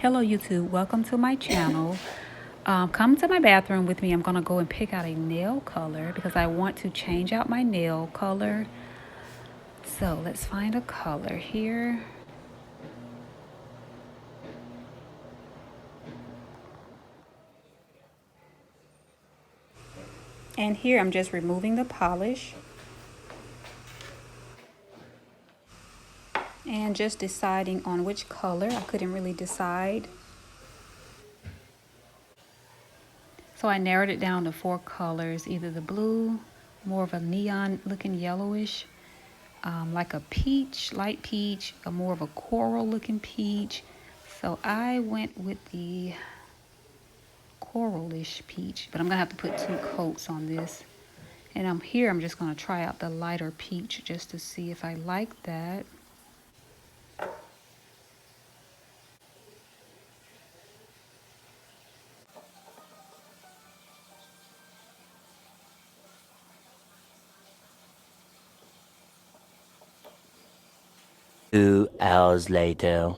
Hello YouTube, welcome to my channel. Come to my bathroom with me. I'm gonna go and pick out a nail color because I want to change out my nail color. So let's find a color here. And here I'm just removing the polish and just deciding on which color. I couldn't really decide. So I narrowed it down to 4 colors, either the blue, more of a neon looking yellowish, like a peach, light peach, a more of a coral looking peach. So I went with the coralish peach, but I'm gonna have to put 2 coats on this. And I'm just gonna try out the lighter peach just to see if I like that. Two hours later.